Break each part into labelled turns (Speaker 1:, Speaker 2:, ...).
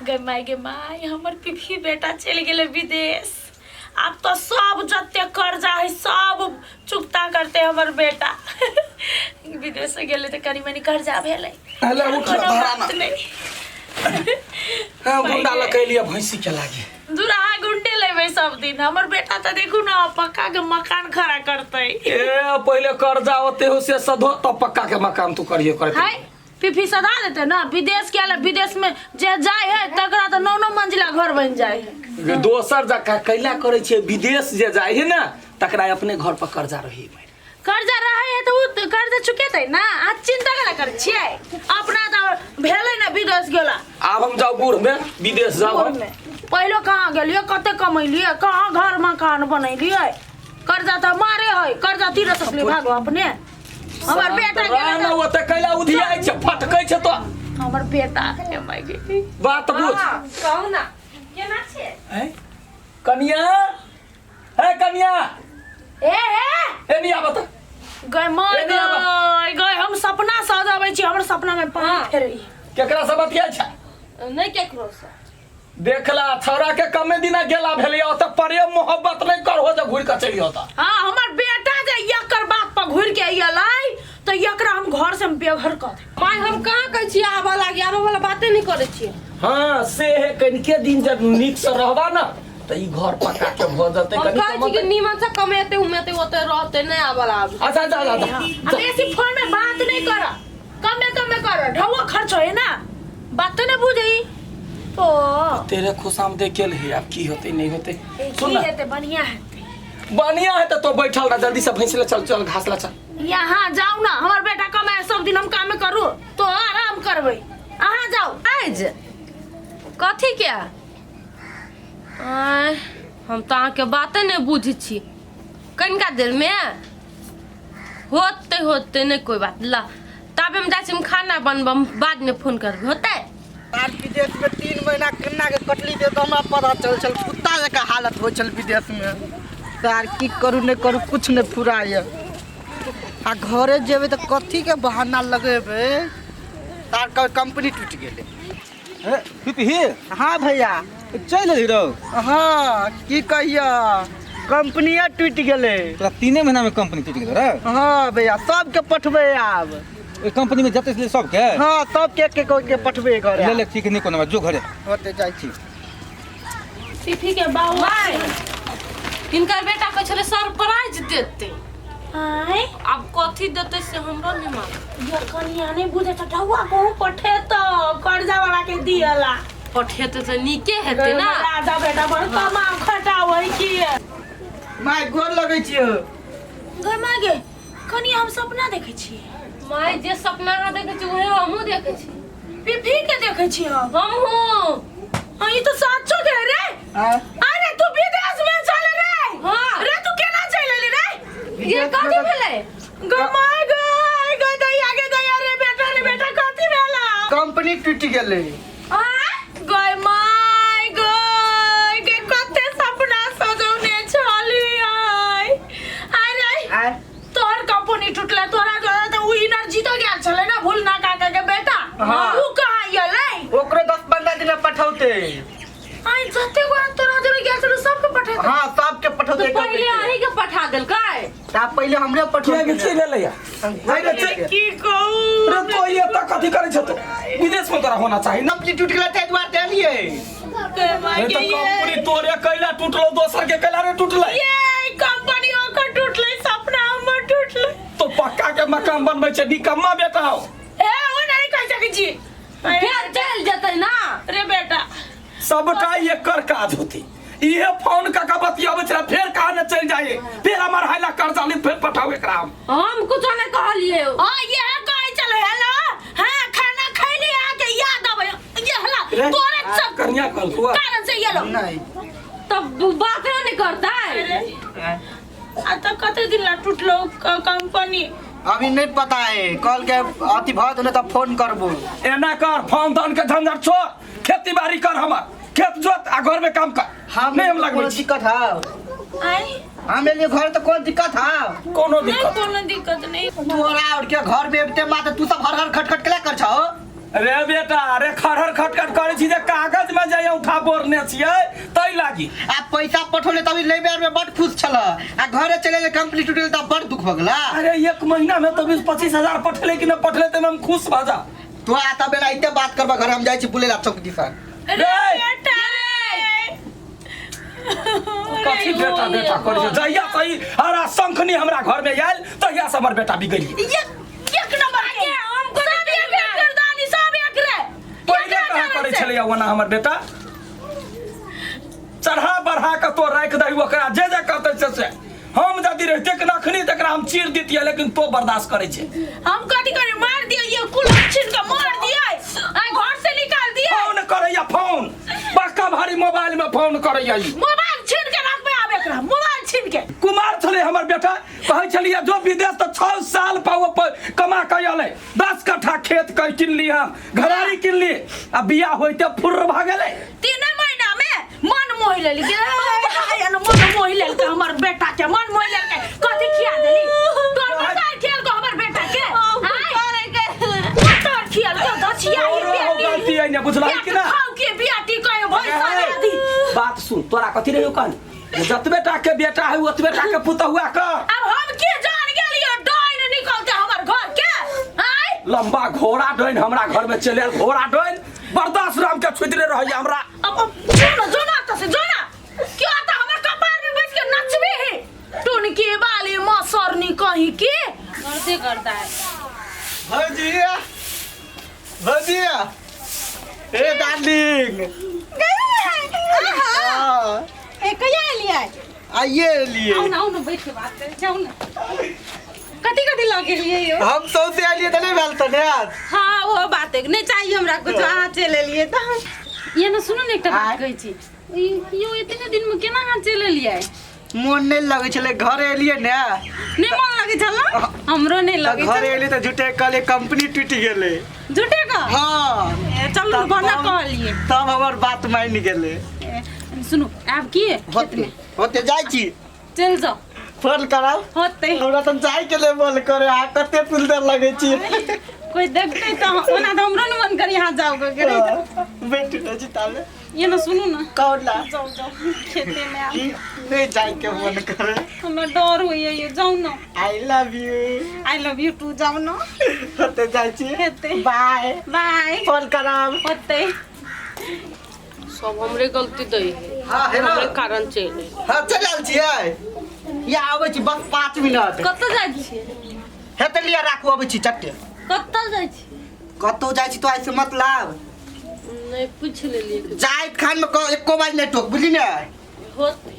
Speaker 1: गे माई हमर पिफी बेटा चल गेले विदेश। अब तो सब जत्ते कर्जा है सब चुकता करते हमर बेटा। विदेश से गेले तो कनी मनी कर्जा भेले।
Speaker 2: हेले उठ धराना
Speaker 1: नहीं
Speaker 2: हां गुंडा लकैलिया भैंसी के लागे
Speaker 1: दुराहा गुंडे लेबे सब दिन। हमर बेटा तो देखू ना पक्का के मकान खड़ा करते।
Speaker 2: ए पहले कर्जा होते हो से सधो तब पक्का के मकान तू करिए करते
Speaker 1: हाय फिफी सदा देते ना। विदेश के विदेश में जे जाए है तकरा तो 9 मंजिला घर बन जाए है।
Speaker 2: दोसर जगह कैला करे छे विदेश जे जाए है ना तकरा अपने घर पर कर्जा रही
Speaker 1: कर्जा रहे है तो कर्जा चुकेते ना। आज चिंता कला कर छिए अपना तो भेले ना विदेश गेला।
Speaker 2: अब हम जाओ बूढ़ में विदेश जाओ
Speaker 1: पहले कहां गेलिए कते कमैलिए कहां घर मकान बनैलिए। कर्जा तो मारे है कर्जा तीर सकले भागो अपने। हमर बेटा गेला
Speaker 2: ना ओते कैला उधियाइ छे फटकै छे तो
Speaker 1: हमर बेटा हे माय गे
Speaker 2: बात बुझ
Speaker 1: कहू ना केना छे
Speaker 2: हैं कन्या है कन्या
Speaker 1: ए
Speaker 2: नहीं आबत
Speaker 1: गय मर गय हम सपना सजाबै छी। हमर सपना में पानी फेरई
Speaker 2: केकरा से बतिया छ
Speaker 1: नहीं केकरो से
Speaker 2: देखला छौरा के कमे दिना गेला भेलिया ओते प्रेम मोहब्बत नहीं कर हो जा घुर के चली होता।
Speaker 1: हां हमर बेटा जे यकर बात पर घुर के आइलाई तो यकरा हम घर से बेघर कर दे।
Speaker 3: माय हम कहां कहै छी आबा लागी आबा वाला बातें नहीं करे छी।
Speaker 2: हां से है कनके दिन जब नीक से रहबा ना त ई घर पक्का के भ जते
Speaker 3: कनी कहै छी कि नीमन से कमेते उमेते ओते रहते नहीं आबा लागी।
Speaker 2: अच्छा
Speaker 1: अब ऐसी फोन में बात नहीं कर कमे कर ढवा खर्च है ना बात नहीं बुझई तो
Speaker 2: तेरे खुशामदे केल है अब की होते नहीं होते
Speaker 1: सुन ना है बढ़िया
Speaker 2: है तो बैठल रह जल्दी से भैंस ले चल घास ला चल।
Speaker 1: यहाँ जाओ ना हमार बेटा कमाए सब दिन हम काम करू तो आराम करबे। अहाँ जाओ
Speaker 3: आज कथी क्या हम तो आके बातें नहीं बुझी छी। कनिका देर में होते नहीं कोई बात ला तब हम जाए खाना बनबम बाद में फोन करबे होते।
Speaker 4: यार विदेश में 3 महीना कन्ना के कटली दे तो हमरा पता चल कुत्ता जका हालत हो चल विदेश में। यार की करू नहीं करू कुछ नहीं फुराय आ घरे जेबे तो कथी के बहाना लगेबे। तार का कंपनी टूट गेले।
Speaker 5: पिपी
Speaker 4: हां भैया
Speaker 5: चल हीरो।
Speaker 4: हां की कहिया कंपनीया टूट गेले।
Speaker 5: तोरा 3 महीना में कंपनी टूट गेल रे।
Speaker 4: हां भैया सब के पठबे आब
Speaker 5: ओई कंपनी में जते से सब के।
Speaker 4: हां सब के पठबे करे
Speaker 5: ले ले ठीक नहीं कोनो जो घरे
Speaker 4: होते जाय छी।
Speaker 1: पिफी के बाऊ
Speaker 3: इनका बेटा को चले सरप्राइज देते
Speaker 1: आए
Speaker 3: अब कथी देते से हमरा नहीं मालूम।
Speaker 1: ये कनिया नहीं बुझे त ढवा को पठे तो कर्जा वाला के दियला
Speaker 3: पठेते तो नीके हेते ना।
Speaker 1: राजा बेटा बड़ तमाम खटावई की
Speaker 4: माय गोर लगै छी।
Speaker 1: गय मागे कनिया हम सपना देखे छी।
Speaker 3: माय जे सपना का देखे छी वही हमहू देखे छी।
Speaker 1: पिफी के देखे छी
Speaker 3: हमहू
Speaker 1: हां ये तो सच्चो कह रे। अरे तू विदेश में चल रे।
Speaker 3: हां
Speaker 1: रे तू केना चल ले रे
Speaker 3: ये कथी भेले
Speaker 1: गमाय गय दैया रे बेटा कथी भेला
Speaker 4: कंपनी टूट गेले।
Speaker 1: आ गय माय गय के कते सपना सजौने छली आय तोहर कंपनी टूटले तोरा तो उ एनर्जी तो गेल छले ना भूल ना काका के बेटा उ कहां गेलै
Speaker 4: ओकरो 10-15 दिन में पठौते।
Speaker 1: आई जते गो तोरा जरे गेल छले सबके पठा।
Speaker 4: हां सबके पठौते।
Speaker 3: तो पहले आही के पठा देल काय
Speaker 4: ता पहले हमरे पठौते
Speaker 2: के की भेलै या
Speaker 1: की कहू
Speaker 2: रे तो ये त कथी करे छ तो विदेश में तोरा होना चाहिए ना।
Speaker 4: कंपनी टूट गेले ते दुआर देलिए।
Speaker 1: के माय
Speaker 2: तो कंपनी तोरे कैला टूटलो दोसर के कैला रे टूटले।
Speaker 1: ये कंपनी ओकर टूटले सपना हमर टूटले
Speaker 2: तो पक्का के मकान बनबै छै निकम्मा बेटा हो।
Speaker 1: ए ओ नहीं कह सकै छी
Speaker 3: फिर चल जते ना
Speaker 1: रे बेटा
Speaker 2: सबटा एकर काज होती। इहे फोन का बतियाबे छला फिर कहां न चल जाए फिर हमर हाइला कर्जा ले फिर पठाओ एकरा
Speaker 3: हम कुछ नहीं कहलिए।
Speaker 1: हां ये कहि चले हेलो हां खाना खैली आके याद आवे ये हला तोरे सब
Speaker 2: कन्या कल हुआ
Speaker 1: कारण से ये लो
Speaker 4: नहीं
Speaker 3: तब बात नहीं करता है।
Speaker 1: आ तो कते दिन ला टूटलो कंपनी
Speaker 4: अभी नहीं पता है कल के अति भत ने तब फोन करबो।
Speaker 2: एना कर फोन धन के झंझट छोड़ खेती बाड़ी कर हमर खेत जोत आ घर में काम कर। नहीं हम लगबै छी
Speaker 4: दिक्कत है
Speaker 1: आई
Speaker 4: हमें लिए घर तो कोई दिक्कत है
Speaker 2: कोनो
Speaker 1: नहीं
Speaker 2: दिक्कत
Speaker 1: कोनो दिक्कत नहीं
Speaker 4: तोरा और के घर में एते माते तू सब हर खटखट के कर छौ।
Speaker 2: रे बेटा रे खरहर खटखट करे छी जे कागज कोठा बोरने छियै तै लागी।
Speaker 4: आ पैसा पठौले तभी लेबे में बड़ खुश छल आ घरे चले जे कंपनी टूटल त बड़ दुख भ गेला।
Speaker 2: अरे एक महीना में तो 20-25 हजार पठले कि न पठले त हम खुश भ जा।
Speaker 4: तो आता बेला इते बात करबा घर हम जाई छी बुलेला चौक दिसा।
Speaker 2: कथी बेटा बेटा करै छै जहिया सही हरा शंखनी हमरा घर में आयल तहिया से हमर बेटा बिगड़ गेल।
Speaker 1: एक नंबर के हम सब एक करदानी सब एक रे
Speaker 2: पहिले कहा करे छलै ओना हमर बेटा चढ़ा बढ़ा के तो राख दही ओकरा जे कहते से हम यदि रहते कि नखनी तकरा हम चीर दितियै लेकिन तो बर्दाश्त करे छै।
Speaker 1: हम कथी करे मार दिए ये कुल छीन के मार दिए आई घर से निकाल दिए।
Speaker 2: फोन करैया फोन बड़का भारी मोबाइल में फोन करैया
Speaker 1: मोबाइल छीन के रखबे आब एकरा मोबाइल छीन के।
Speaker 2: कुमार छले हमर बेटा कहै छलिए जो विदेश तो 6 साल पर कमा के अलै 10 कट्ठा खेत कै किनली हम घरारी किनली आ बियाह होइते फुर्र भ गेलै
Speaker 1: 3 महीना में मन मोहि लेली के मन मोहि लेल के हमर बेटा के मन मोहि लेल के कथी खिया देली तोर बेटा खेल को हमर बेटा के तोर खियाल के दछिया
Speaker 2: गलती है ने बुझला कि ना
Speaker 1: खाओ के बियाटी कहे भई दी
Speaker 2: बात सुन तोरा कथी रे कहल जतबे टा के बेटा है ओतबे टा के पुतहुआ कर।
Speaker 1: अब हम के जान गेलियो डाइन निकलते हमर घर के आय
Speaker 2: लंबा घोड़ा डाइन हमरा घर में चले घोड़ा डाइन बर्दाश्त राम के छुदरे रही हमरा।
Speaker 1: अब जोना तो से जोना क्यों आता हमर कपार में बैठ के नचबे है टून के बाली मसरनी कहीं के
Speaker 3: करते करता है।
Speaker 4: भजिया भजिया ए डार्लिंग
Speaker 3: ए कहिया एलियै?
Speaker 4: आइए लिए
Speaker 3: आओ ना बैठ के बात करे जाओ ना। कथी कथी लगे लिए यो?
Speaker 4: हम सौसे आलिए त नहीं भेल त ने आज।
Speaker 3: हाँ वो बात है नहीं चाहिए हमरा कुछ हाथ चले लिए तो ये ना सुनो ना एक बात कहै छी यो इतने दिन में केना हाथ चले लिए?
Speaker 4: मोन नहीं लगे छले घर एलिए ने
Speaker 3: नहीं मन लगे छल ना हमरो नहीं लगे
Speaker 4: घर एलिए त झूठे कहले कंपनी टूट गेले।
Speaker 3: झूठे का
Speaker 4: हां
Speaker 3: चल बना कहलिए
Speaker 4: तब हमर बात मान गेले।
Speaker 3: सुनो अब की खेत में
Speaker 4: होते जाई छी
Speaker 3: चल जाओ
Speaker 4: फोन कराओ
Speaker 3: होते
Speaker 4: हमरा त जाई के ले बोल करे आ कते सुंदर लगे छी।
Speaker 3: कोई देखते तो ओना तो हमरो न मन करी यहाँ जाओ के
Speaker 4: बैठ न जी ताले
Speaker 3: ये ना सुनो ना
Speaker 4: कौन ला
Speaker 3: जाओ जाओ खेते में आप
Speaker 4: नहीं जाई के मन करे
Speaker 3: हमें डर हुई है ये जाओ ना
Speaker 4: आई लव यू
Speaker 3: टू जाओ ना
Speaker 4: होते जाई छी
Speaker 3: खेते
Speaker 4: बाय
Speaker 3: बाय
Speaker 4: फोन कराओ
Speaker 3: होते सब हमरे गलती दई है
Speaker 4: हां है ना
Speaker 3: हमरे कारण चले
Speaker 4: हां चल छियै या आबै छी बस 5 मिनट
Speaker 3: कत जाय छी
Speaker 4: हेते लिया राखू आबै छी चट्टे
Speaker 3: कत जाय छी
Speaker 4: कतो जाई छी तो ऐसे मतलब
Speaker 3: नहीं पूछ ले लिए
Speaker 4: जाइत खान में एको बार नहीं टोक बुझली ने
Speaker 3: होते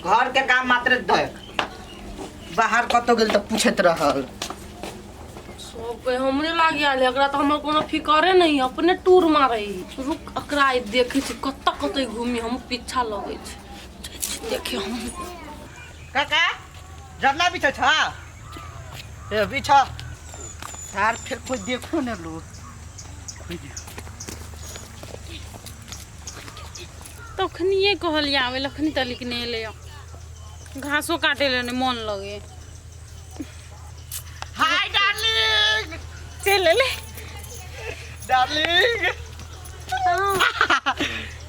Speaker 4: घर के काम मात्र देख बाहर कतो गेल त पूछत रहल
Speaker 3: सब पे हमरे लाग आले एकरा तो हमर कोनो फिकरे नहीं अपने टूर मारे रुक एकरा देखे छी कत कत घूमी हम पीछा लगे छी देखे हम
Speaker 4: काका जरना बिछा छ ए बिछा यार फिर कोई देखो न लो
Speaker 3: तखनी ये कहलिया आवे लखनी तलिक ने ले घासो काटे ले मन लगे
Speaker 4: हाय डार्लिंग
Speaker 3: चल ले
Speaker 4: डार्लिंग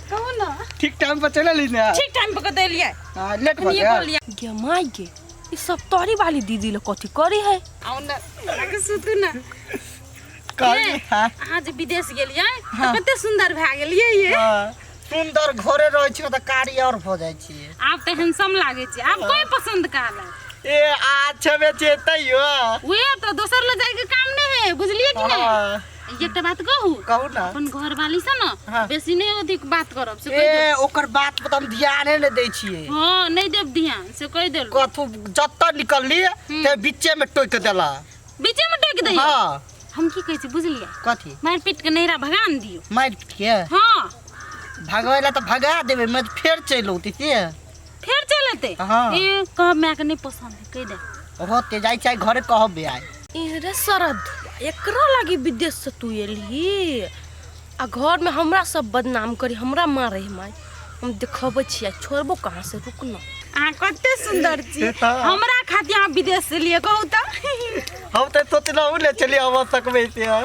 Speaker 3: कहू ना
Speaker 4: ठीक टाइम पर चले ली ना
Speaker 3: ठीक टाइम पर दे लिया
Speaker 4: हां लेट हो
Speaker 3: ये
Speaker 4: गया
Speaker 3: कहलिया गे माई गे ई सब तोरी वाली दीदी लो कथी करी है आओ ना आके सुतू ना
Speaker 4: कल हां
Speaker 3: आज विदेश गेलियै त कते सुंदर भए गेलियै ये
Speaker 4: सुंदर घरे रहै छी त कारी और भ जाइ छी
Speaker 3: आप त हैंडसम लागे छी आप कोई पसंद काला
Speaker 4: ए आज छबे चेतैयो
Speaker 3: वे तो दोसर ले जाए के काम नहीं है बुझलिए कि नहीं एकटा बात कहू
Speaker 4: ना
Speaker 3: अपन घर वाली से ना बेसी नहीं अधिक बात करब से
Speaker 4: ए ओकर बात पर हम ध्यान नहीं दै छियै
Speaker 3: हां नहीं देब ध्यान से कह देल
Speaker 4: कथु जत्त निकलली ते बीचे में टोक देला
Speaker 3: बीचे में टोक दे
Speaker 4: हां
Speaker 3: हम की कहै छी बुझलिए
Speaker 4: कथी
Speaker 3: मार पीट के नैरा भगान दियो
Speaker 4: मार के
Speaker 3: हां
Speaker 4: भगवाइला त भगा देबे मैं फेर चल औती से
Speaker 3: फिर चलते
Speaker 4: हाँ।
Speaker 3: ए कह मैं के नहीं पसंद है कह दे
Speaker 4: होते जाई चाहे घरे कहबे आय
Speaker 3: ए रे शरद एकरा लागी विदेश से तू एली आ घर में हमरा सब बदनाम करी हमरा मारे माई हम देखबे छियै छोड़बो कहां से रुक न आ कते सुंदर छी हमरा खातिर यहाँ विदेश से लिए कहू त
Speaker 4: हम तो सोचना ले चली आवा सकबे से
Speaker 3: हे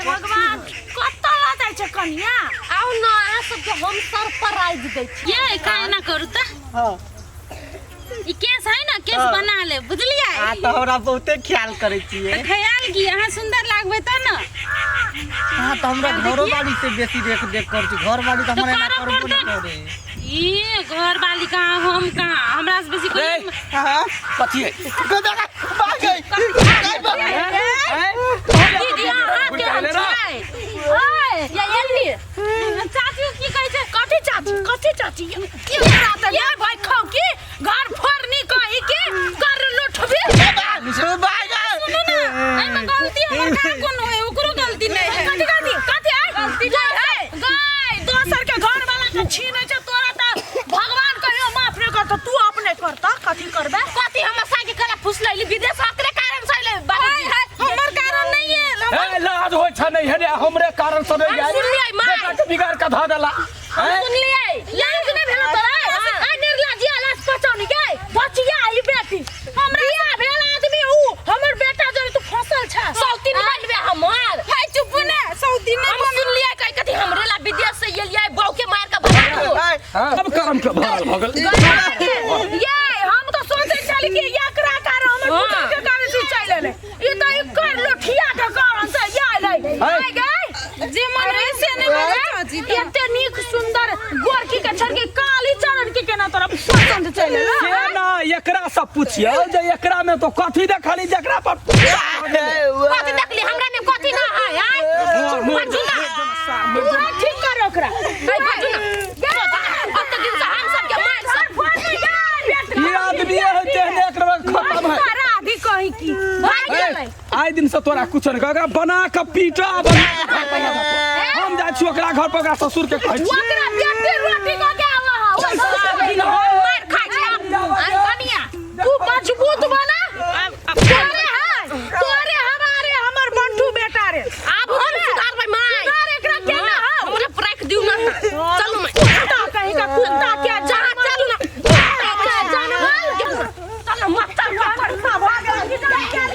Speaker 3: भगवान कत लाते
Speaker 1: जाय छै कनिया
Speaker 3: आओ ना अहाँ सबके हम सरप्राइज दै छी
Speaker 6: ये काहे ना करू त
Speaker 4: हाँ
Speaker 6: ई केस है ना केस बना ले बुझलियै
Speaker 4: आ तो हमरा बहुते ख्याल करे छिए
Speaker 6: ख्याल की अहाँ सुंदर लागबै त न
Speaker 4: हाँ तो हमरा घरो वाली से बेसी देख देख कर छी घर वाली तो हमरा ना करबो न करे
Speaker 6: ये घर वाली कहाँ हम कहाँ हमरा से बेसी कोई
Speaker 4: हां
Speaker 2: कथी है
Speaker 4: भाग गई
Speaker 3: दीदी अहाँ के हम छै ओए या एली
Speaker 6: चाची की कहै छै
Speaker 1: कथी चाची की बात है ये भाई खाओ की घर फोड़नी कही की कर लुटबी
Speaker 4: भाग गई
Speaker 6: एमे गलती हमर का कोन है ओकरो गलती नहीं है
Speaker 1: कथी आई गलती नहीं है गाय दोसर के घर वाला के छीनै छै तोरा त भगवान कहियो माफ नहीं करता तू अपने करता कथी करबे
Speaker 3: कथी हमर साइकिल कला फुसलैली विदेश ओकरे कारण सैले बाबूजी
Speaker 6: हमर कारण नहीं है
Speaker 2: ए लाज होय छ नहीं है हमरे कारण से नहीं
Speaker 3: हम सुनलियै माय।
Speaker 2: बेटा के बिगाड़ के धा देला
Speaker 3: सुनलियै लाज नहीं भेल तोरा आ निर्लज्जी लाज पचौनी गई
Speaker 1: बचिया ई बेटी हमरा भेल आदमी ऊ हमर बेटा जो तू फसल छ
Speaker 3: सौती बनबे हमर
Speaker 6: है चुप ने सऊदी ने
Speaker 3: हम सुनलियै कथी हमरे ला विदेश से एलियै बाऊ के मार के भगा दो
Speaker 2: अब कर्म के भरल भगल
Speaker 1: ये हम तो सोचे चली कि एकरा कारण हमर पुत्र के कारण से चले ले ई तो ई कर लोठिया के कारण से ये आइले आई गई
Speaker 6: जे मन ऐसे नहीं बोले चाची
Speaker 1: एते नीक सुंदर गोरकी के छड़की काली चरण की केना तरफ पसंद चले
Speaker 2: से ना एकरा सब पूछियो जे एकरा में तो कथी देखली जकरा पर
Speaker 3: कथी देखली हमरा में कथी ना है आय
Speaker 1: ठीक कर ओकरा
Speaker 3: आई बाजू ना अब तक दिन से हम सब के मार सब
Speaker 2: ये आदमी है तेहने एकरा खत्म है
Speaker 1: राधी कहीं की
Speaker 3: भाग गेलै
Speaker 2: आइ दिन से तोरा कुछ नहीं कह बना के पीटा हम जा छी ओकरा घर पर ओकरा ससुर के कहै छी
Speaker 1: ओकरा बेटी रोटी